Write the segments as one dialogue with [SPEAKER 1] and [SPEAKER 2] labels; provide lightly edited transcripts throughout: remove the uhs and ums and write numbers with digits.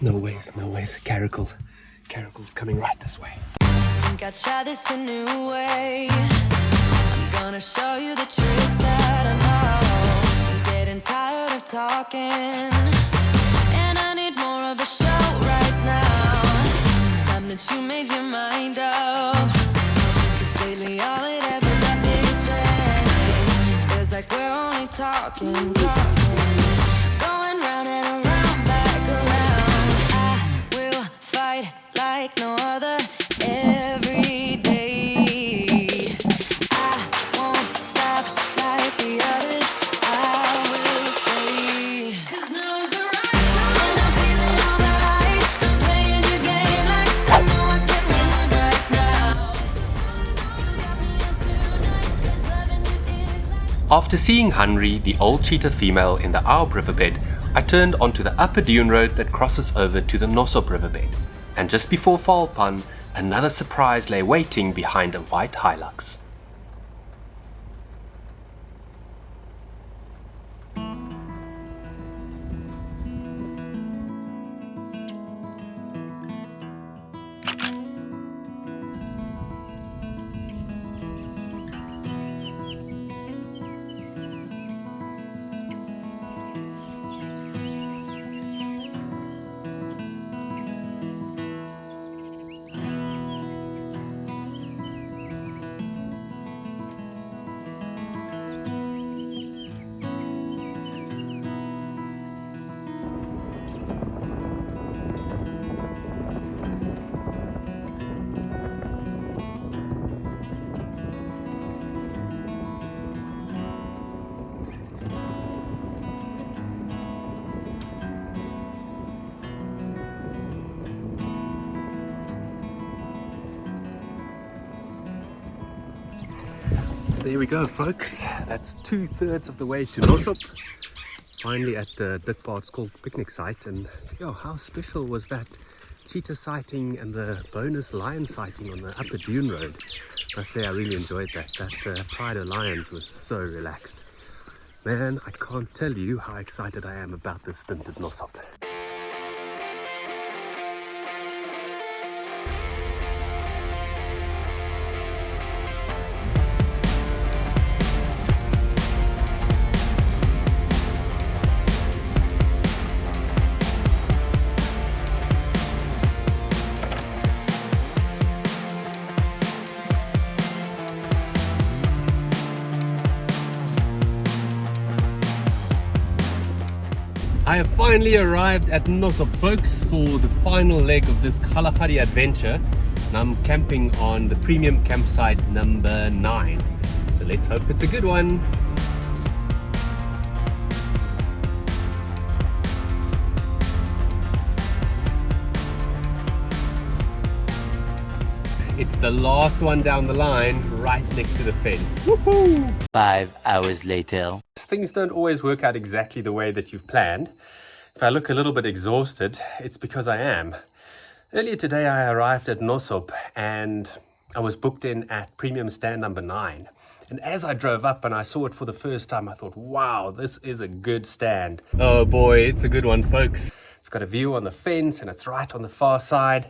[SPEAKER 1] No ways. Caracal's coming right this way.
[SPEAKER 2] Think I'd try this a new way. I'm gonna show you the tricks that I know. I'm getting tired of talking, and I need more of a show right now. It's time that you made your mind up, 'cause lately all it ever does is change. Feels like we're only talking, going round and around, back around. I will fight like no other every day. I won't stop like the others. I will stay. 'Cause now is the right time, and I'm feeling alright. I'm playing your game like I know I can win right now. You got me on tonight, 'cause loving you is like...
[SPEAKER 1] After seeing Henry, the old cheetah female, in the Aub riverbed, I turned onto the upper dune road that crosses over to the Nossob riverbed. And just before Valpan, another surprise lay waiting behind a white Hilux. There we go, folks. That's 2/3 of the way to Nossob. Finally at Dikpaard's called picnic site, and yo, how special was that cheetah sighting and the bonus lion sighting on the upper dune road? I say I really enjoyed that. That pride of lions was so relaxed. Man, I can't tell you how excited I am about this stint at Nossob. I have finally arrived at Nossob, folks, for the final leg of this Kgalagadi adventure, and I'm camping on the premium campsite number 9. So let's hope it's a good one. It's the last one down the line, right next to the fence. Woohoo!
[SPEAKER 3] 5 hours later.
[SPEAKER 1] Things don't always work out exactly the way that you've planned. If I look a little bit exhausted, it's because I am. Earlier today I arrived at Nossob and I was booked in at premium stand number 9. And as I drove up and I saw it for the first time, I thought, wow, this is a good stand. Oh boy, it's a good one, folks. It's got a view on the fence and it's right on the far side.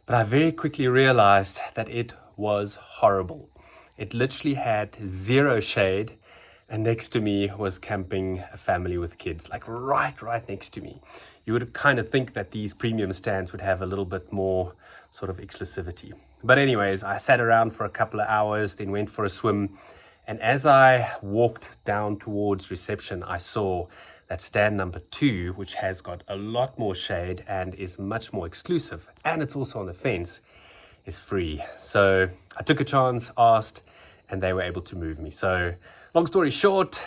[SPEAKER 1] But I very quickly realized that it was horrible. It literally had zero shade, and next to me was camping a family with kids, like right next to me. You would kind of think that these premium stands would have a little bit more sort of exclusivity. But anyways, I sat around for a couple of hours, then went for a swim. And as I walked down towards reception, I saw that stand number 2, which has got a lot more shade and is much more exclusive, and it's also on the fence, is free. So I took a chance, asked, and they were able to move me. So long story short,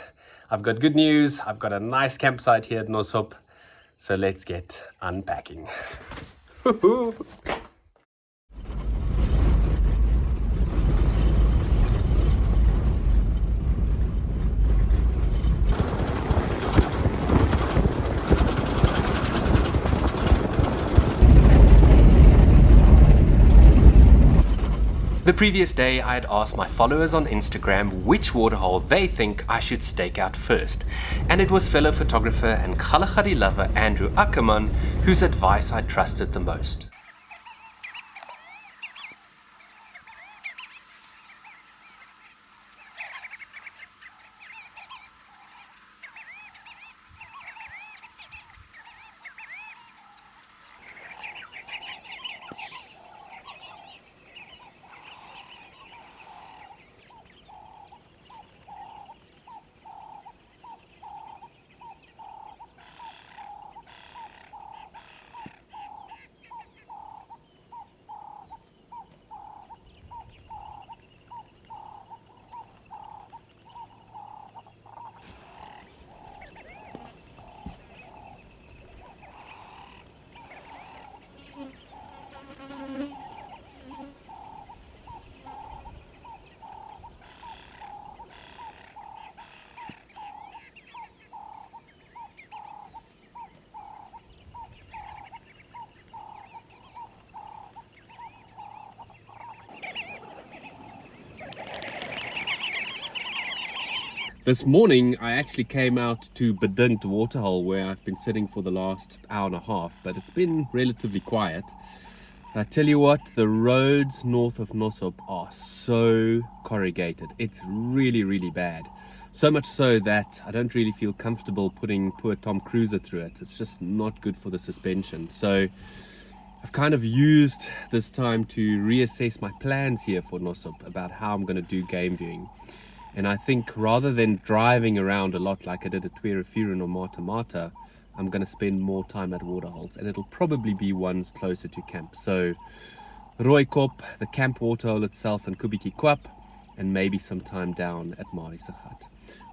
[SPEAKER 1] I've got good news. I've got a nice campsite here at Nossob. So let's get unpacking. The previous day I had asked my followers on Instagram which waterhole they think I should stake out first, and it was fellow photographer and Kgalagadi lover Andrew Ackerman whose advice I trusted the most. This morning I actually came out to Bedinkt Waterhole where I've been sitting for the last hour and a half, but it's been relatively quiet. I tell you what, the roads north of Nossob are so corrugated. It's really bad. So much so that I don't really feel comfortable putting poor Tom Cruiser through it. It's just not good for the suspension. So I've kind of used this time to reassess my plans here for Nossob about how I'm going to do game viewing. And I think rather than driving around a lot like I did at Tweerefuren or Mata, I'm going to spend more time at waterholes, and it'll probably be ones closer to camp. So Rooikop, the camp waterhole itself, and Kubiki Kwap, and maybe some time down at Marisagat.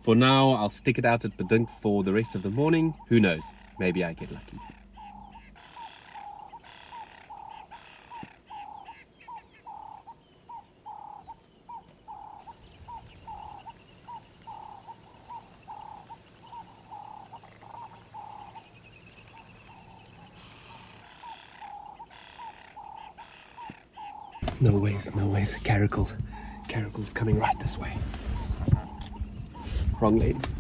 [SPEAKER 1] For now, I'll stick it out at Bedinkt for the rest of the morning. Who knows? Maybe I get lucky. No ways, Caracal's coming right this way. Wrong lanes.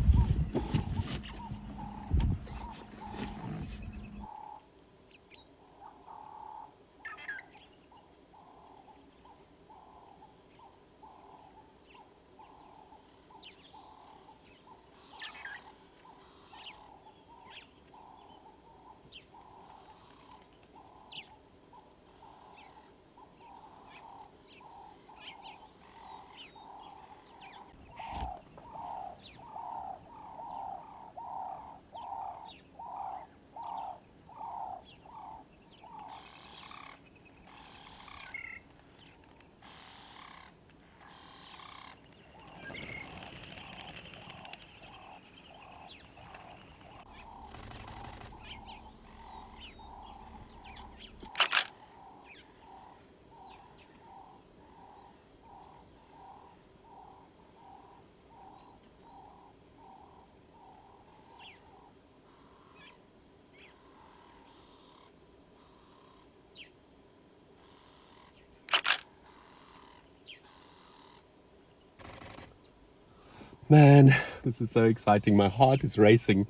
[SPEAKER 1] Man, this is so exciting. My heart is racing.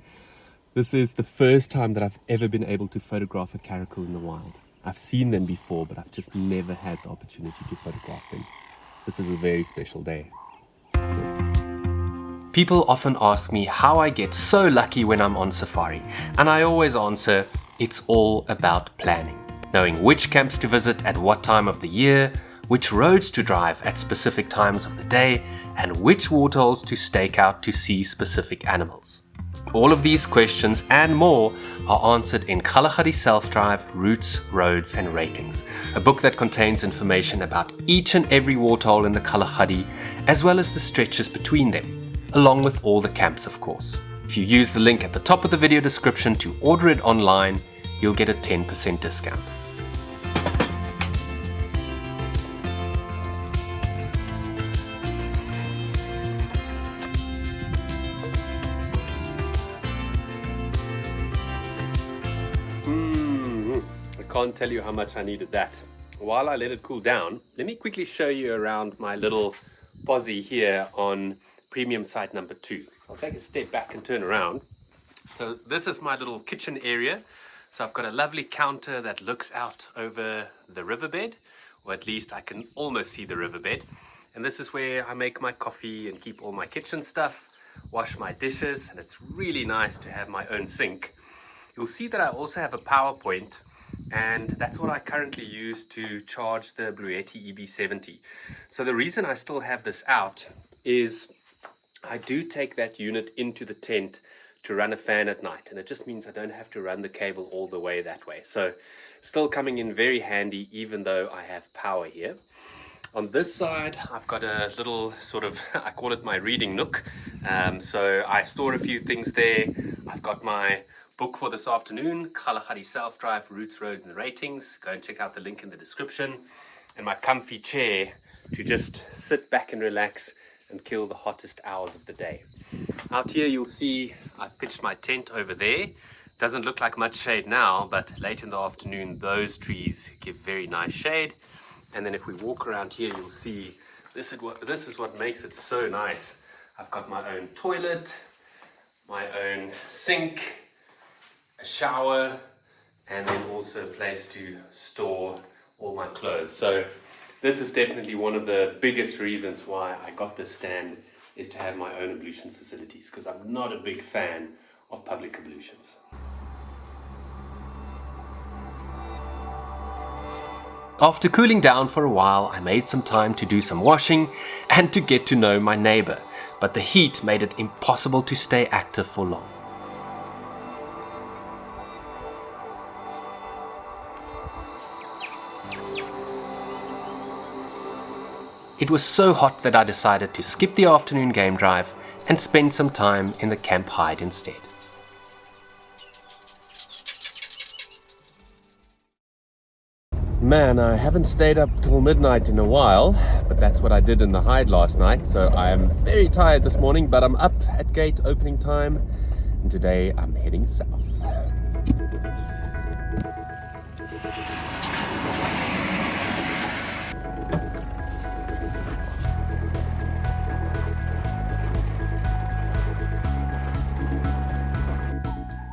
[SPEAKER 1] This is the first time that I've ever been able to photograph a caracal in the wild. I've seen them before, but I've just never had the opportunity to photograph them. This is a very special day. People often ask me how I get so lucky when I'm on safari, and I always answer, it's all about planning. Knowing which camps to visit at what time of the year, which roads to drive at specific times of the day, and which waterholes to stake out to see specific animals. All of these questions and more are answered in Kgalagadi Self-Drive, Routes, Roads and Ratings, a book that contains information about each and every waterhole in the Kgalagadi, as well as the stretches between them, along with all the camps of course. If you use the link at the top of the video description to order it online, you'll get a 10% discount. I can't tell you how much I needed that. while I let it cool down, let me quickly show you around my little posse here on premium site number 2. I'll take a step back and turn around. So this is my little kitchen area. So I've got a lovely counter that looks out over the riverbed, or at least I can almost see the riverbed. And this is where I make my coffee and keep all my kitchen stuff, wash my dishes, and it's really nice to have my own sink. You'll see that I also have a power point, and that's what I currently use to charge the Bluetti EB70. So the reason I still have this out is I do take that unit into the tent to run a fan at night, and it just means I don't have to run the cable all the way that way. So still coming in very handy even though I have power here. On this side I've got a little sort of, I call it my reading nook. So I store a few things there. I've got my book for this afternoon, Kgalagadi Self-Drive, Routes, Roads and Ratings. Go and check out the link in the description. And my comfy chair to just sit back and relax and kill the hottest hours of the day. Out here you'll see I've pitched my tent over there. Doesn't look like much shade now, but late in the afternoon those trees give very nice shade. And then if we walk around here, you'll see this is what makes it so nice. I've got my own toilet, my own sink, a shower, and then also a place to store all my clothes. So this is definitely one of the biggest reasons why I got this stand, is to have my own ablution facilities, because I'm not a big fan of public ablutions. After cooling down for a while, I made some time to do some washing and to get to know my neighbor, but the heat made it impossible to stay active for long. It was so hot that I decided to skip the afternoon game drive and spend some time in the camp hide instead. Man, I haven't stayed up till midnight in a while, but that's what I did in the hide last night, so I am very tired this morning, but I'm up at gate opening time, and today I'm heading south.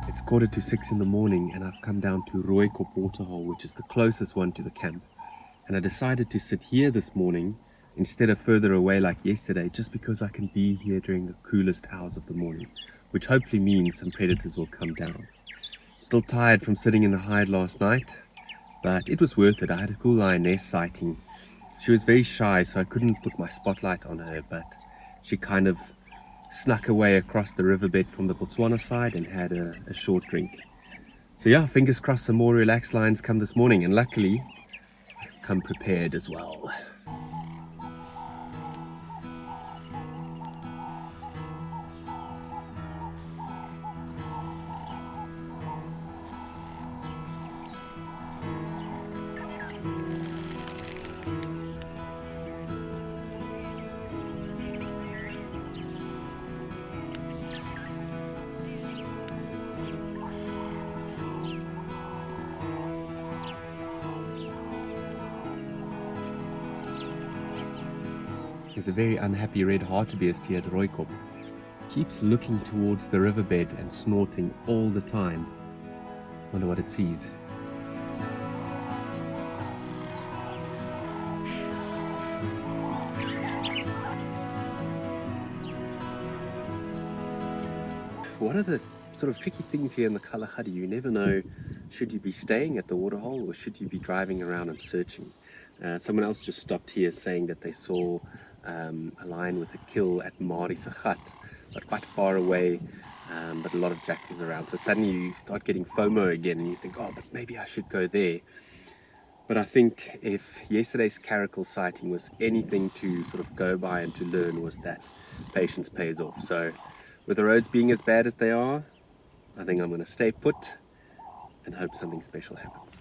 [SPEAKER 1] It's 5:45 in the morning and I've come down to Rooikop Waterhole, which is the closest one to the camp. And I decided to sit here this morning instead of further away like yesterday, just because I can be here during the coolest hours of the morning, which hopefully means some predators will come down. Still tired from sitting in the hide last night, but it was worth it. I had a cool lioness sighting. She was very shy, so I couldn't put my spotlight on her, but she kind of snuck away across the riverbed from the Botswana side and had a short drink. So yeah, fingers crossed some more relaxed lions come this morning, and luckily I've come prepared as well. There's a very unhappy red hartebeest here at Rooikop. Keeps looking towards the riverbed and snorting all the time. Wonder what it sees. One of the sort of tricky things here in the Kgalagadi, you never know, should you be staying at the waterhole or should you be driving around and searching? Someone else just stopped here saying that they saw a lion with a kill at Marisagat, but quite far away, but a lot of jackals around. So suddenly you start getting FOMO again and you think, oh, but maybe I should go there. But I think if yesterday's CARACAL sighting was anything to sort of go by and to learn, was that patience pays off. So with the roads being as bad as they are, I think I'm going to stay put and hope something special happens.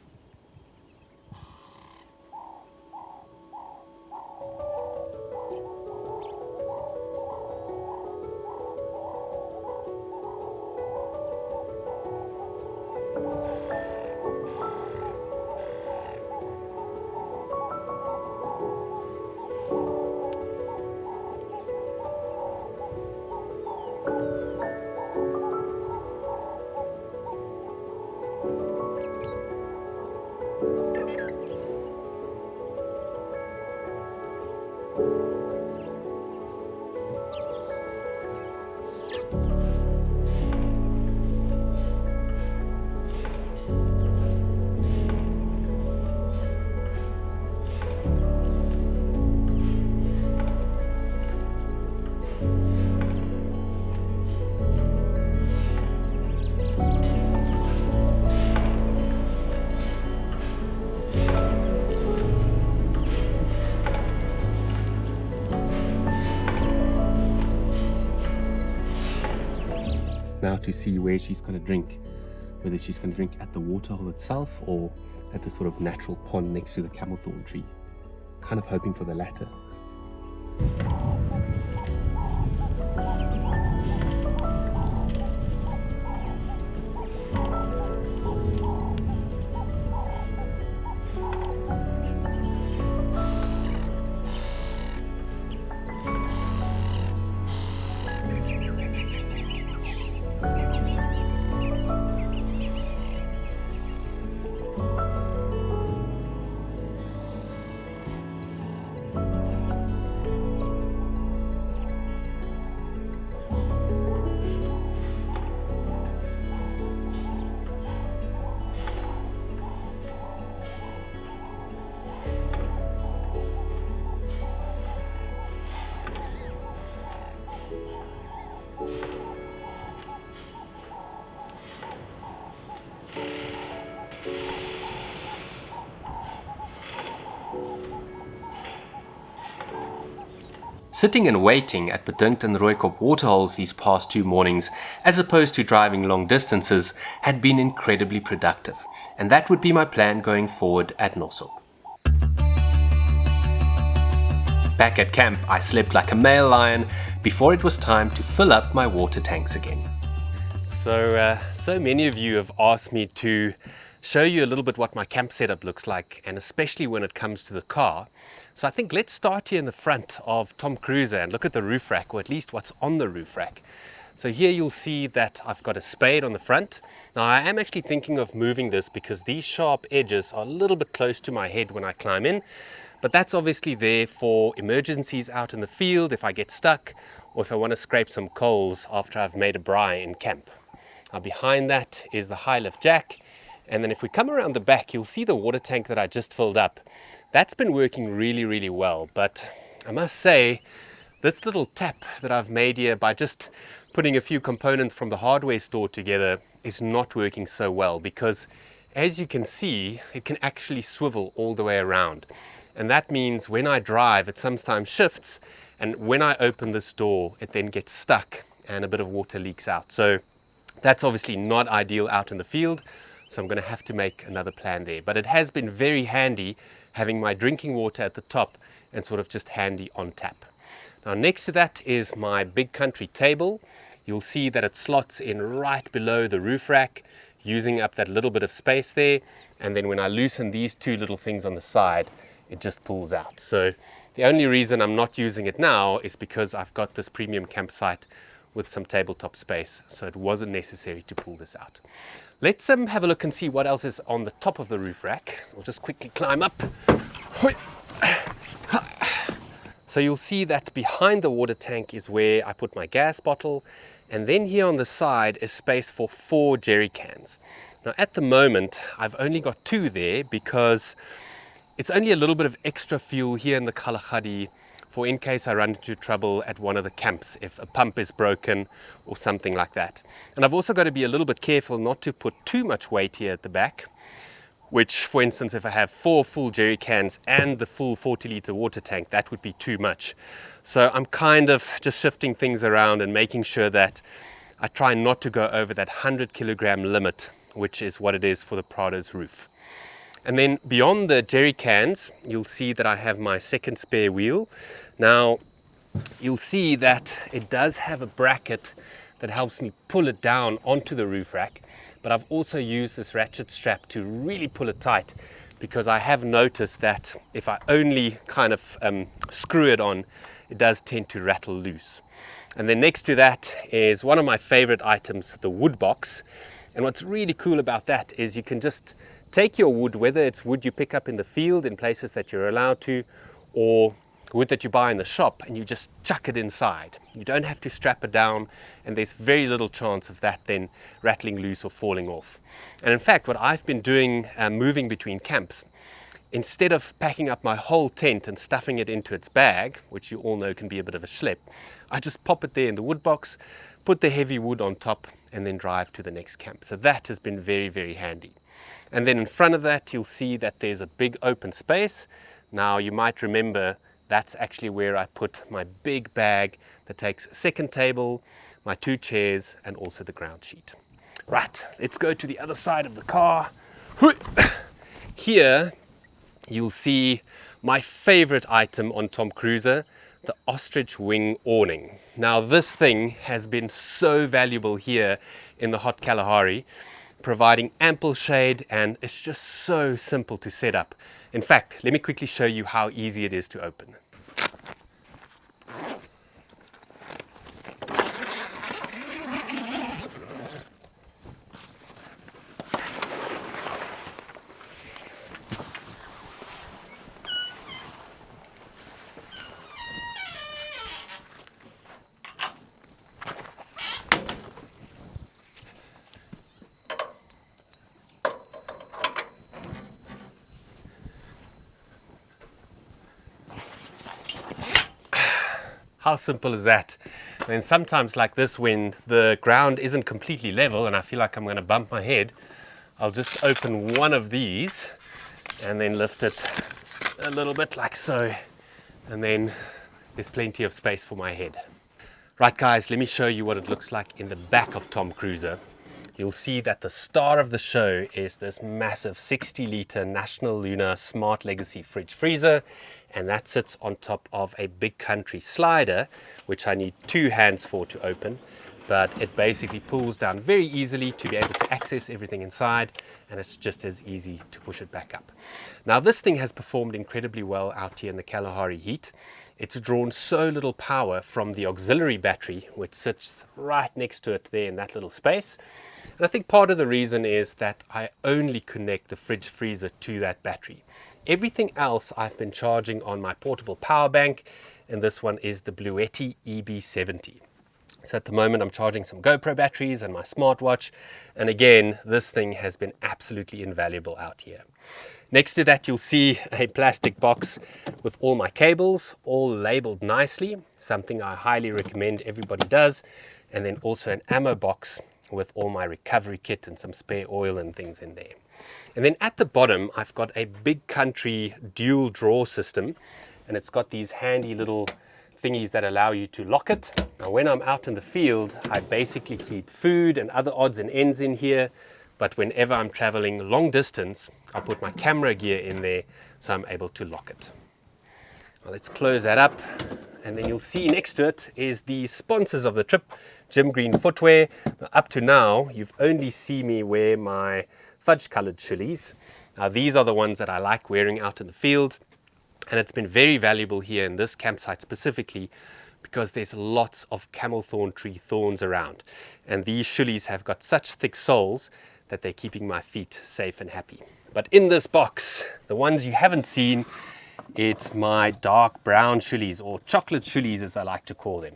[SPEAKER 1] Now to see where she's going to drink, whether she's going to drink at the waterhole itself or at the sort of natural pond next to the camelthorn tree. Kind of hoping for the latter. Sitting and waiting at Bedinkt and Rooikop Waterholes these past 2 mornings, as opposed to driving long distances, had been incredibly productive, and that would be my plan going forward at Nossob. Back at camp, I slept like a male lion before it was time to fill up my water tanks again. So many of you have asked me to show you a little bit what my camp setup looks like, and especially when it comes to the car. So I think let's start here in the front of Tom Cruiser and look at the roof rack, or at least what's on the roof rack. So here you'll see that I've got a spade on the front. Now I am actually thinking of moving this because these sharp edges are a little bit close to my head when I climb in, but that's obviously there for emergencies out in the field if I get stuck, or if I want to scrape some coals after I've made a braai in camp. Now behind that is the high lift jack, and then if we come around the back, you'll see the water tank that I just filled up. That's been working really well, but I must say this little tap that I've made here by just putting a few components from the hardware store together is not working so well, because as you can see, it can actually swivel all the way around, and that means when I drive it sometimes shifts, and when I open this door it then gets stuck and a bit of water leaks out. So that's obviously not ideal out in the field, so I'm going to have to make another plan there. But it has been very handy having my drinking water at the top and sort of just handy on tap. Now next to that is my big country table. You'll see that it slots in right below the roof rack, using up that little bit of space there, and then when I loosen these 2 little things on the side, it just pulls out. So the only reason I'm not using it now is because I've got this premium campsite with some tabletop space, so it wasn't necessary to pull this out. Let's have a look and see what else is on the top of the roof rack. So we'll just quickly climb up. So you'll see that behind the water tank is where I put my gas bottle, and then here on the side is space for 4 jerry cans. Now at the moment I've only got 2 there because it's only a little bit of extra fuel here in the Kgalagadi for in case I run into trouble at one of the camps, if a pump is broken or something like that. And I've also got to be a little bit careful not to put too much weight here at the back, which, for instance, if I have 4 full jerry cans and the full 40-litre water tank, that would be too much. So I'm kind of just shifting things around and making sure that I try not to go over that 100 kilogram limit, which is what it is for the Prado's roof. And then beyond the jerry cans, you'll see that I have my second spare wheel. Now, you'll see that it does have a bracket that helps me pull it down onto the roof rack, but I've also used this ratchet strap to really pull it tight, because I have noticed that if I only kind of screw it on, it does tend to rattle loose. And then next to that is one of my favorite items, the wood box. And what's really cool about that is you can just take your wood, whether it's wood you pick up in the field in places that you're allowed to, or wood that you buy in the shop, and you just chuck it inside. You don't have to strap it down, and there's very little chance of that then rattling loose or falling off. And in fact, what I've been doing moving between camps, instead of packing up my whole tent and stuffing it into its bag, which you all know can be a bit of a schlep, I just pop it there in the wood box, put the heavy wood on top, and then drive to the next camp. So that has been very, very handy. And then in front of that, you'll see that there's a big open space. Now you might remember that's actually where I put my big bag that takes a second table, my 2 chairs, and also the ground sheet. Right, let's go to the other side of the car. Here you'll see my favorite item on Tom Cruiser, the ostrich wing awning. Now this thing has been so valuable here in the hot Kalahari, providing ample shade, and it's just so simple to set up. In fact, let me quickly show you how easy it is to open. How simple is that? And sometimes like this, when the ground isn't completely level and I feel like I'm going to bump my head, I'll just open one of these and then lift it a little bit like so, and then there's plenty of space for my head. Right guys, let me show you what it looks like in the back of Tom Cruiser. You'll see that the star of the show is this massive 60-litre National Luna Smart Legacy fridge freezer, and that sits on top of a big country slider, which I need 2 hands for to open, but it basically pulls down very easily to be able to access everything inside, and it's just as easy to push it back up. Now this thing has performed incredibly well out here in the Kalahari heat. It's drawn so little power from the auxiliary battery, which sits right next to it there in that little space. And I think part of the reason is that I only connect the fridge freezer to that battery. Everything else I've been charging on my portable power bank, and this one is the Bluetti EB70. So at the moment I'm charging some GoPro batteries and my smartwatch, and again this thing has been absolutely invaluable out here. Next to that you'll see a plastic box with all my cables, all labeled nicely, something I highly recommend everybody does, and then also an ammo box with all my recovery kit and some spare oil and things in there. And then at the bottom I've got a big country dual drawer system, and it's got these handy little thingies that allow you to lock it. Now when I'm out in the field I basically keep food and other odds and ends in here, but whenever I'm traveling long distance I'll put my camera gear in there so I'm able to lock it. Well, let's close that up, and then you'll see next to it is the sponsors of the trip, Jim Green Footwear. Up to now you've only seen me wear my fudge colored chilies. Now these are the ones that I like wearing out in the field, and it's been very valuable here in this campsite specifically because there's lots of camel thorn tree thorns around, and these chilies have got such thick soles that they're keeping my feet safe and happy. But in this box, the ones you haven't seen, it's my dark brown chilies, or chocolate chilies as I like to call them.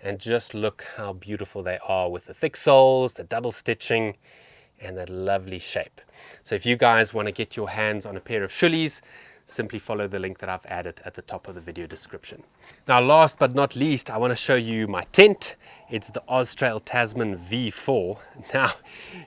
[SPEAKER 1] And just look how beautiful they are with the thick soles, the double stitching, and that lovely shape. So if you guys want to get your hands on a pair of chilies, simply follow the link that I've added at the top of the video description. Now last but not least, I want to show you my tent. It's the Austrail Tasman V4. Now,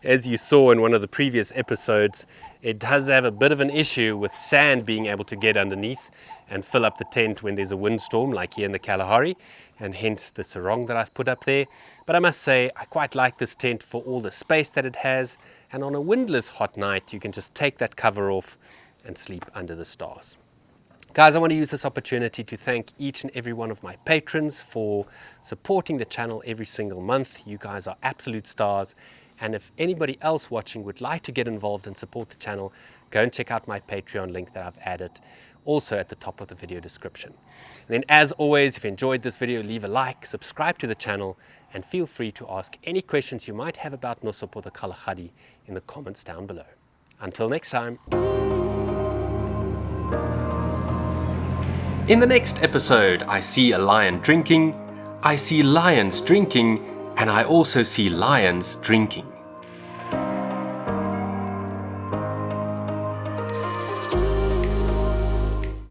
[SPEAKER 1] as you saw in one of the previous episodes, it does have a bit of an issue with sand being able to get underneath and fill up the tent when there's a windstorm like here in the Kalahari, and hence the sarong that I've put up there. But I must say I quite like this tent for all the space that it has, and on a windless hot night you can just take that cover off and sleep under the stars. Guys, I want to use this opportunity to thank each and every one of my patrons for supporting the channel every single month. You guys are absolute stars, and if anybody else watching would like to get involved and support the channel, go and check out my Patreon link that I've added also at the top of the video description. And then as always, if you enjoyed this video, leave a like, subscribe to the channel, and feel free to ask any questions you might have about Nossob or the Kgalagadi in the comments down below. Until next time. In the next episode, I see a lion drinking, I see lions drinking, and I also see lions drinking.